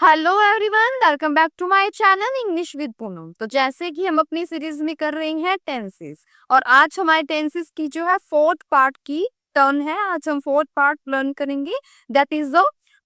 Hello everyone, welcome back to my channel English with Poonam. तो जैसे कि हम अपनी सीरीज में कर रहे हैं टेंसेस, और आज हमारे टेंसेस की जो है फोर्थ पार्ट की टर्न है। आज हम फोर्थ पार्ट लर्न करेंगे, that is the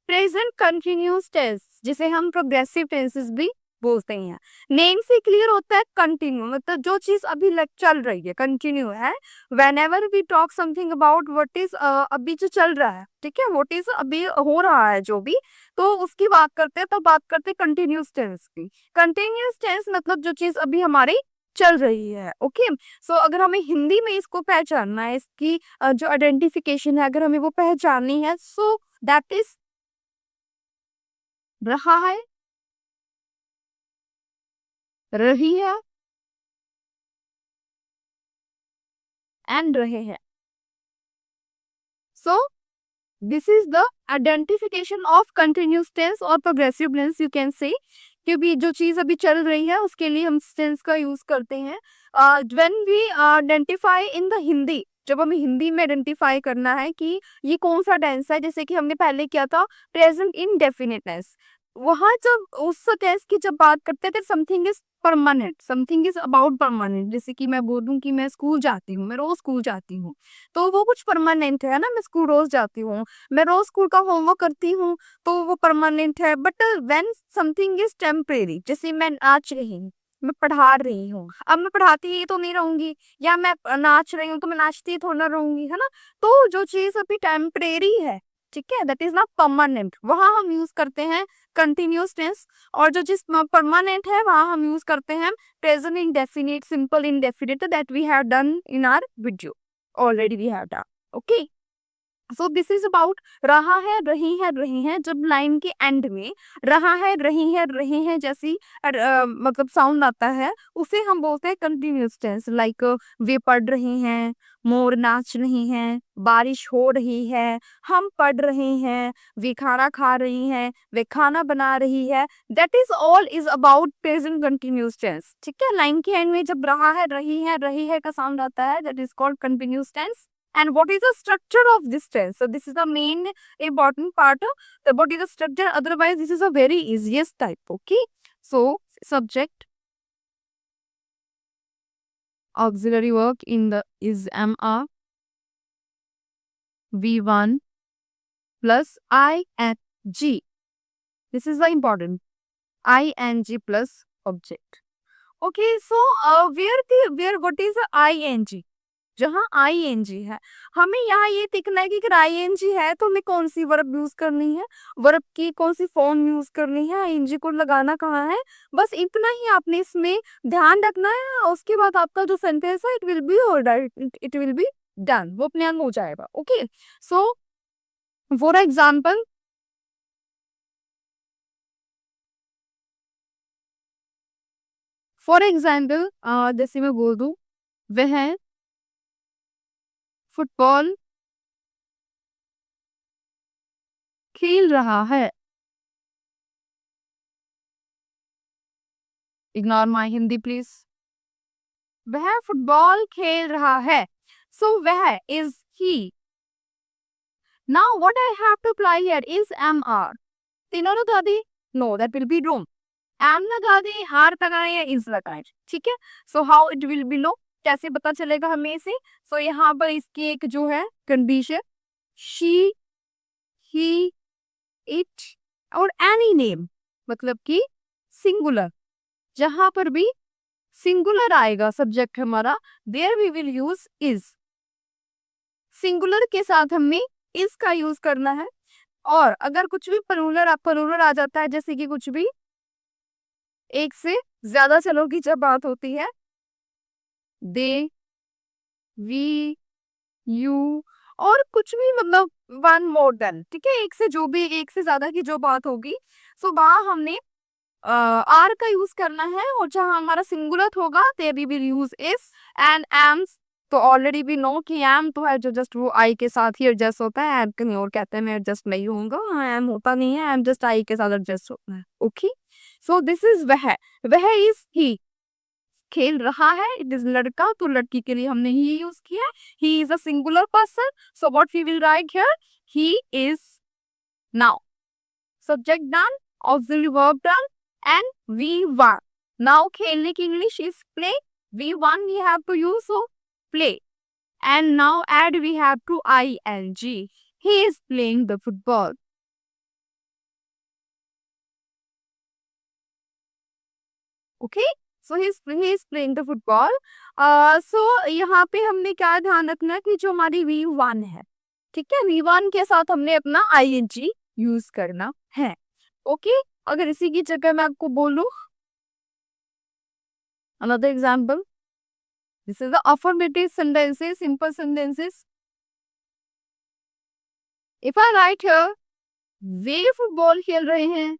present continuous tense, जिसे हम प्रोग्रेसिव टेंसेस भी बोलते हैं। नेम से क्लियर होता है कंटिन्यू, मतलब जो चीज अभी चल रही है, कंटिन्यू है। Whenever we talk something about what is अभी जो चल रहा है, ठीक है, व्हाट इज अभी हो रहा है जो भी, तो उसकी बात करते हैं। तो बात करते हैं कंटिन्यूअस टेंस की। कंटिन्यूअस टेंस मतलब जो चीज अभी हमारी चल रही है। ओके, सो अगर हमें हिंदी में इसको पहचानना है, इसकी जो आइडेंटिफिकेशन है, अगर हमें वो पहचाननी है, सो दैट इज रहा है, रही है एंड रहे हैं। So this is the identification of continuous tense और progressive tense, you can say. क्योंकि जो चीज अभी चल रही है उसके लिए हम टेंस का यूज करते हैं। When we identify in the Hindi, जब हमें हिंदी में आइडेंटिफाई करना है कि ये कौन सा टेंस है, जैसे कि हमने पहले किया था प्रेजेंट इंडेफिनिटनेस, वहां जब उस टेंस की जब बात करते थे, something is permanent, something is about permanent. जैसे कि मैं बोलूं कि मैं स्कूल जाती हूँ, मैं रोज स्कूल जाती हूँ, तो वो कुछ परमानेंट है ना। मैं स्कूल रोज जाती हूँ, मैं रोज स्कूल का होमवर्क करती हूँ, तो वो परमानेंट है। But when something is temporary, जैसे मैं नाच रही हूँ, मैं पढ़ा रही हूँ, अब मैं पढ़ाती ही तो नहीं रहूंगी, या मैं नाच रही हूँ तो मैं नाचती थोड़ा ना रहूंगी, है ना। तो जो चीज अभी टेम्परेरी है, ठीक है, दैट इज नॉट परमानेंट, वहां हम यूज करते हैं कंटिन्यूअस टेंस। और जो चीज परमानेंट है वहां हम यूज करते हैं present indefinite, simple indefinite, that we have done in our video already, we have done. Okay, so this is about रहा है, रही है, रहे हैं। जब लाइन के एंड में रहा है, रही है, रहे हैं जैसी मतलब साउंड आता है, उसे हम बोलते हैं कंटिन्यूअस टेंस। लाइक वे पढ़ रहे हैं, मोर नाच रही हैं, बारिश हो रही है, हम पढ़ रहे हैं, वे खाना खा रही हैं, वे खाना बना रही है। That is all is about present continuous tense. ठीक है, लाइन के एंड में जब रहा है, रही है का साउंड आता है, that is called continuous tense. And what is the structure of this tense? So this is the main important part. What is the structure? Otherwise, this is a very easiest type. Okay. So subject, auxiliary verb in the is MR, V1 plus ING. This is the important ING plus object. Okay. So where what is the ING? जहाँ I N G है, हमें यहाँ ये देखना है कि अगर I N G है तो हमें कौन सी वर्ब यूज करनी है, वर्ब की कौन सी फॉर्म यूज करनी है, आई एन जी को लगाना कहाँ है। बस इतना ही आपने इसमें ध्यान रखना है। उसके बाद आपका जो सेंटेंस है, it will B alright, it will be done, वो अपने आप हो जाएगा। ओके, सो फॉर एग्जाम्पल, जैसे मैं बोल दूं, वह फुटबॉल खेल रहा है। Ignore my Hindi please. वह फुटबॉल खेल रहा है, सो वह is he. Now what I have to apply here is am are. तीनों लगा दी, no that will be wrong. Am लगा दी, हार लगाए या इज लगाए, ठीक है। So how it will be no, कैसे पता चलेगा हमें इसे। सो यहाँ पर इसकी एक जो है कंडीशन, शी, ही, इट और एनी नेम, मतलब कि सिंगुलर, जहां पर भी सिंगुलर आएगा सब्जेक्ट हमारा, there we will use is. Singular के साथ हमें इज का यूज करना है। और अगर कुछ भी प्लूरल आ जाता है, जैसे कि कुछ भी एक से ज्यादा चलो की जब बात होती है, दे, वी, यू, और कुछ भी, मतलब वन मोर देन, ठीक है, एक से जो भी, एक से ज्यादा की जो बात होगी, सो वहां हमने आर का यूज करना है। और जहां हमारा सिंगुलर होगा, there we will use is and ams. तो ऑलरेडी भी नो कि एम तो है जो जस्ट वो आई के साथ ही एडजस्ट होता है, एम कहीं और कहते हैं मैं एडजस्ट नहीं होऊंगा, एम होता नहीं है, एम जस्ट आई के साथ एडजस्ट होता है। ओके, सो दिस इज वह इज ही। खेल रहा है, इट इज लड़का, तो लड़की के लिए हमने ही यूज किया। He is a singular person, so what we will write here, he is. Now subject done, auxiliary verb done, and V1. Now खेलने की English is play. V1 we have to use so play. And now add we have to ing. He is playing the football. Okay? So he is playing the football. So यहाँ पे हमने क्या ध्यान रखना है कि जो हमारी V1 है, ठीक है, V1 के साथ हमने अपना ing यूज करना है. ओके, अगर इसी की जगह मैं आपको बोलूं another example, this is the affirmative sentences, simple sentences. If I write here, way football खेल रहे हैं.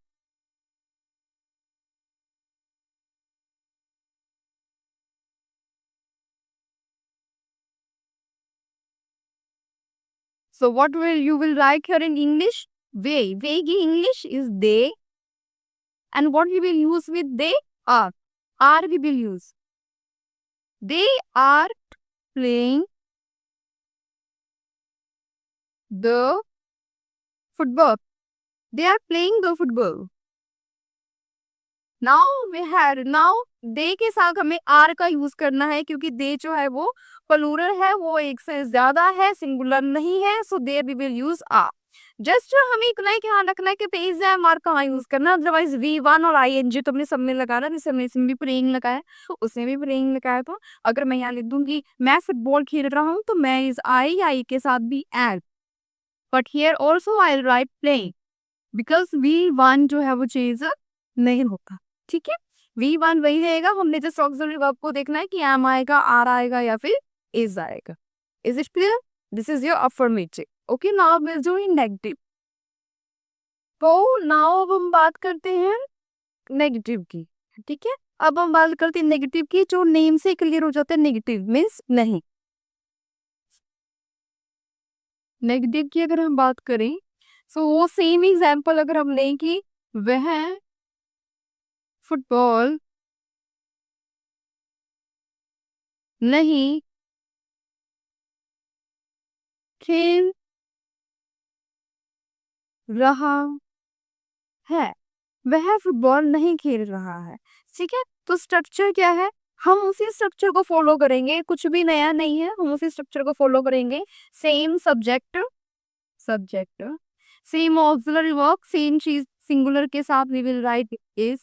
So what will you will write here in English? They. They की English is they. And what we will use with they? Are. Are we will use. They are playing the football. They are playing the football. Now we had now they के साथ हमें are का use करना है क्योंकि दे जो है वो प्लूरल है, वो एक से ज्यादा है, सिंगुलर नहीं है. So there we will use are. Just हमें इतना ही ध्यान रखना है कि पेज है मार्क कहाँ यूज करना. अदरवाइज V1 और ing तो हमने सब में लगाना. जैसे हमने इसमें भी प्लेइंग लगाया, उसमें भी प्लेइंग लगाया. तो अगर मैं यहाँ लिख दूंगी मैं फुटबॉल खेल रहा हूँ तो मैं इस आई के साथ भी add. But here also I write playing because V1 जो है वो चीज नहीं होता. ठीक है, V1 वही रहेगा. हमने जस्ट ऑक्सिलरी वर्ब को देखना है कि एम आएगा, आर आएगा या फिर इज आएगा. Is it clear? This is your affirmative. Okay, now will do in negative. तो नाउ अब हम बात करते हैं नेगेटिव की. ठीक है, अब हम बात करते हैं नेगेटिव की. जो नेम से क्लियर हो जाता है नेगेटिव मीन्स नहीं. नेगेटिव की अगर हम बात करें सो वो सेम एग्जाम्पल अगर हम लें कि वह फुटबॉल नहीं खेल रहा है. वह फुटबॉल नहीं खेल रहा है. ठीक है, तो स्ट्रक्चर क्या है? हम उसी स्ट्रक्चर को फॉलो करेंगे, कुछ भी नया नहीं है. हम उसी स्ट्रक्चर को फॉलो करेंगे. Same subject, subject, same auxiliary verb, same चीज सिंगुलर के साथ we will write is.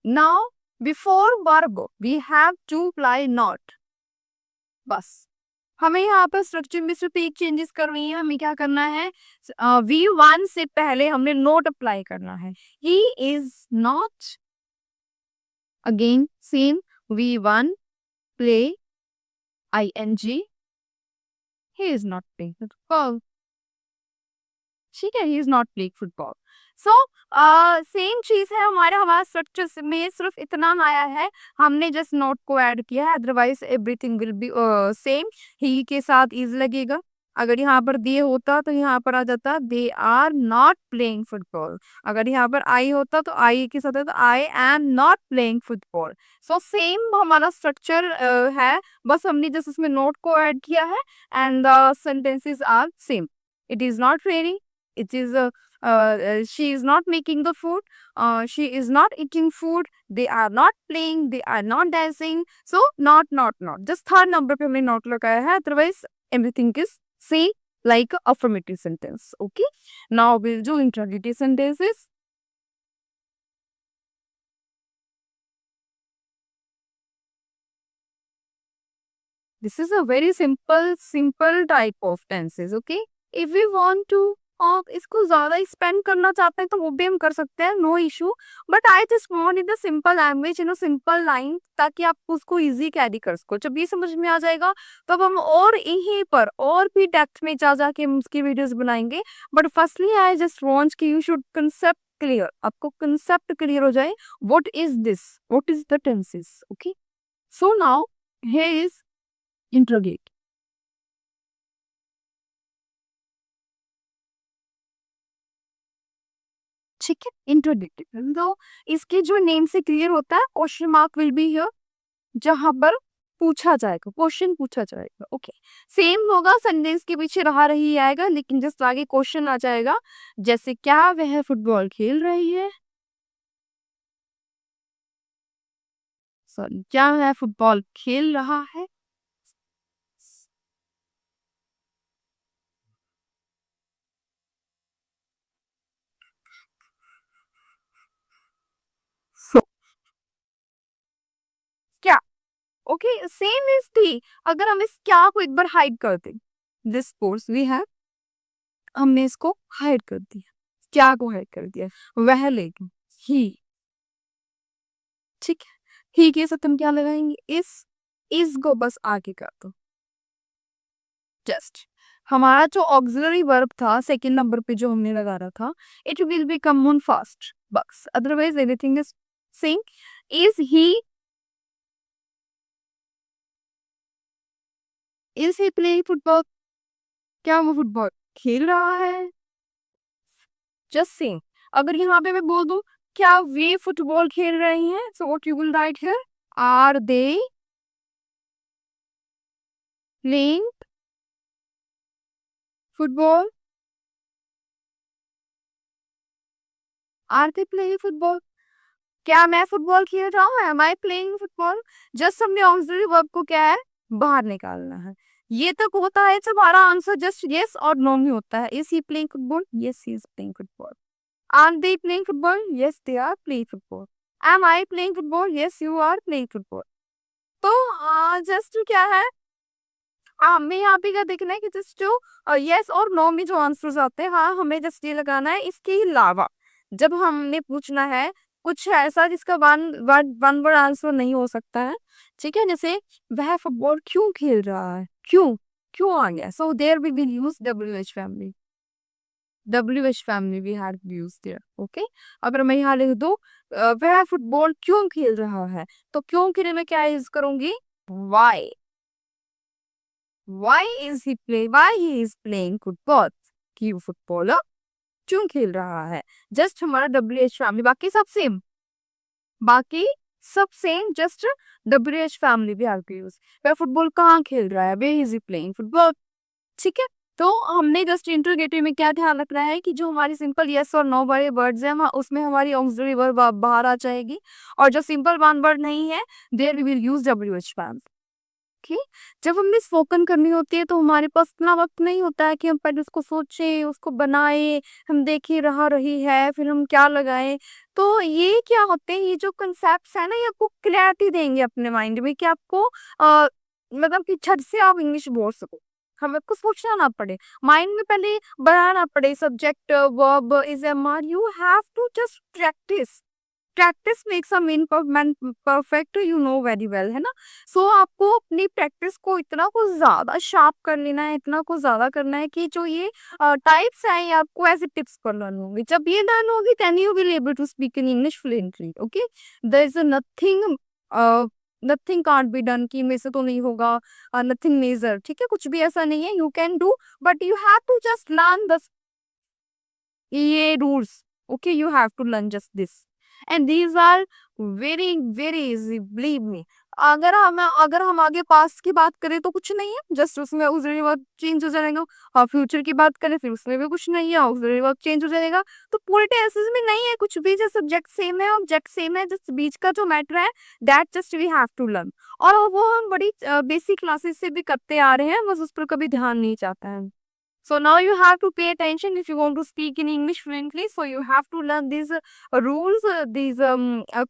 Now before verb we have to apply not. बस हमें यहाँ पर स्ट्रक्चर में सिर्फ एक चेंजेस करनी है. हमें क्या करना है? V1 से पहले हमने नोट अप्लाई करना है. He is not. Again same V1 play ing. He is not playing football. ठीक है, he is not playing football. So same चीज है हमारा स्ट्रक्चर में सिर्फ इतना आया है, हमने जस्ट नोट को ऐड किया है. Otherwise everything will be same. He के साथ इज लगेगा. अगर यहाँ पर दे होता तो यहाँ पर आ जाता they are not playing football. अगर यहाँ पर आई होता तो आई के साथ तो I am not playing football. So same हमारा स्ट्रक्चर है, बस हमने जस्ट उसमें नोट को ऐड किया है. And the sentences are same. It is not raining. It is she is not making the food. She is not eating food. They are not playing. They are not dancing. So not. Just third number पे हमने not लगाया है. Otherwise everything is same like affirmative sentence. Okay. Now we'll do interrogative sentences. This is a very simple type of tenses. Okay. If we want to आप इसको ज्यादा spend करना चाहते हैं तो वो भी हम कर सकते हैं, no issue. But I just want in the simple language, simple line, ताकि आप उसको इजी कैरी कर सको. जब ये समझ में आ जाएगा तब हम और यहीं पर और भी डेप्थ में जा जाके हम उसकी वीडियोस बनाएंगे. But firstly I just want कि यू शुड कंसेप्ट क्लियर. आपको कंसेप्ट क्लियर हो जाए. What is this, what is the tenses. Okay, so now here is interrogate. ठीक है, इंट्रोडक्टिव. तो इसके जो नेम से क्लियर होता है question mark will be here. जहां पर पूछा जाएगा, क्वेश्चन पूछा जाएगा। ओके, सेम होगा, सेंटेंस के पीछे रहा रही आएगा, लेकिन जस्ट आगे क्वेश्चन आ जाएगा। जैसे क्या वह फुटबॉल खेल रही है, सॉरी, क्या वह फुटबॉल खेल रहा है। So, क्या, ओके, सेम इज टी। अगर हम इस क्या को एक बार हाइड कर दें, दिस कोर्स वी हैव, हमने इसको हाइड कर दिया, क्या को हाइड कर दिया, वह लेकिन ही, ठीक है, ही के साथ हम क्या लगाएंगे, इस को बस आगे कर दो। जस्ट हमारा जो ऑक्सिलरी वर्ब था सेकंड नंबर पे जो हमने लगा रहा था, it will be come on first बस, otherwise anything is same. Is he playing football, क्या वो फुटबॉल खेल रहा है, जस्ट सेम। अगर यहाँ पे मैं बोल दूं क्या वे फुटबॉल खेल रही हैं, so what you will write here, are they playing football, are they playing football, क्या मैं फुटबॉल खेल रहा हूँ, am I playing football. Just हमने ऑक्सिलरी वर्ब को क्या है, बाहर निकालना है। ये तक होता है जब हमारा आंसर जस्ट यस और नो में होता है। Is he playing football, yes he is playing football. Are they playing football, yes they are playing football. Am I playing football, yes you are playing football. तो just क्या है, हमें यहाँ पे क्या देखना है कि जस्ट जो यस और नो में जो आंसर्स आते हैं, हाँ हमें जस्ट ये लगाना है। इसके अलावा जब हमने पूछना है कुछ ऐसा जिसका वन वर्ड आंसर नहीं हो सकता है, ठीक है, जैसे वह फुटबॉल क्यों खेल रहा है, क्यों, क्यों आ गया, so there we will use WH family, WH family we have used there. Okay, अगर मैं यहाँ लिख दूं वह फुटबॉल क्यों खेल रहा है, तो क्यों के लिए मैं क्या यूज करूंगी, Y, why he is playing football, कि वो फुटबॉल क्यों खेल रहा है। जस्ट हमारा WH फैमिली, बाकी सब सेम, बाकी सब सेम, जस्ट WH फैमिली भी आगे यूज। वह फुटबॉल कहाँ खेल रहा है, वे इज प्लेइंग फुटबॉल, ठीक है। तो हमने जस्ट इंटरोगेटिव में क्या ध्यान रखना है कि जो हमारी सिंपल यस और नो वाले वर्ड्स हैं उसमें हमारी ऑक्सिलरी वर्ब बाहर आ जाएगी, और जो सिंपल वन वर्ड नहीं है there we will use WH family. कि जब हमने स्पोकन करनी होती है तो हमारे पास इतना वक्त नहीं होता है कि हम पहले उसको सोचें, उसको बनाए, हम देखें रहा रही है, फिर हम क्या लगाएं। तो ये क्या होते हैं, ये जो कंसेप्ट है ना, ये आपको क्लैरिटी देंगे अपने माइंड में कि आपको मतलब कि झट से आप इंग्लिश बोल सको, हमें आपको सोचना ना पड़े, माइंड में पहले बनाना पड़े, subject verb is am are, you have to just practice, practice makes a man perfect, you know very well, है ना। सो आपको अपनी प्रैक्टिस को इतना कुछ ज्यादा शार्प कर लेना है, इतना कुछ ज्यादा करना है कि जो ये टाइप्स हैं ये आपको ऐसे टिप्स पर लर्न होंगी। जब ये लर्न होगी then you will able to speak in English fluently. Okay, there is nothing, nothing can't be done, कि मेरे से तो नहीं होगा, नथिंग मेजर, ठीक है, कुछ भी ऐसा नहीं है, you can do, but you have to just learn the ये rules. Okay, you have to learn just this, and these are very easy, believe me. अगर हम आगे पास्ट की बात करें तो कुछ नहीं है, जस्ट उसमें उजरी वर्ब चेंज हो जाएगा, और फ्यूचर की बात करें फिर उसमें भी कुछ नहीं है, उजरी वर्ब चेंज हो जाएगा। तो पूरे टेंसेस में नहीं है कुछ भी, जस्ट सब्जेक्ट सेम है, ऑब्जेक्ट सेम है, जस्ट बीच का जो मैटर है that just we have to learn. और वो हम बड़ी बेसिक क्लासेस से भी करते आ रहे हैं, बस उस पर कभी ध्यान नहीं जाता है। So now you have to pay attention if you want to speak in English fluently. So you have to learn these rules, these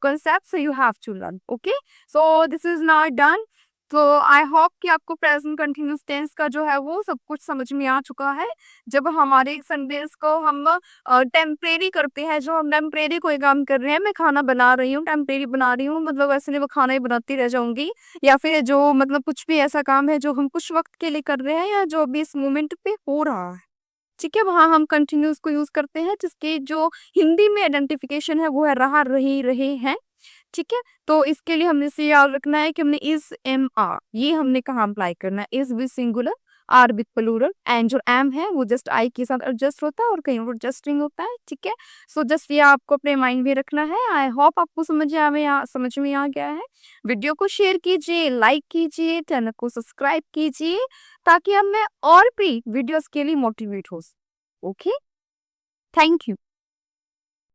concepts. So you have to learn. Okay. So this is now done. तो I hope कि आपको present continuous tense का जो है वो सब कुछ समझ में आ चुका है। जब हमारे सेंटेंस को हम टेम्परेरी करते हैं, जो हम टेम्परेरी कोई काम कर रहे हैं, मैं खाना बना रही हूँ, टेम्परेरी बना रही हूँ, मतलब ऐसे नहीं वो खाना ही बनाती रह जाऊंगी, या फिर जो मतलब कुछ भी ऐसा काम है जो हम कुछ वक्त के लिए कर रहे हैं या जो अभी इस मोमेंट पे हो रहा है, ठीक है, वहां हम कंटिन्यूस को यूज करते हैं, जिसके जो हिंदी में आइडेंटिफिकेशन है वो है रहा, रही, रहे हैं, ठीक है। तो इसके लिए हमने से याद रखना है कि हमने इज, एम, आर, ये हमने कहाँ अप्लाई करना है, is with singular, are with plural, and जो एम है वो जस्ट आई के साथ एडजस्ट होता है और कहीं पर एडजस्टिंग होता है, ठीक है। सो जस्ट ये आपको अपने माइंड में रखना है। आई होप आपको समझ में आ गया है। वीडियो को शेयर कीजिए, लाइक कीजिए, चैनल को सब्सक्राइब कीजिए, ताकि अब मैं और भी वीडियोस के लिए मोटिवेट हो। Okay, thank you.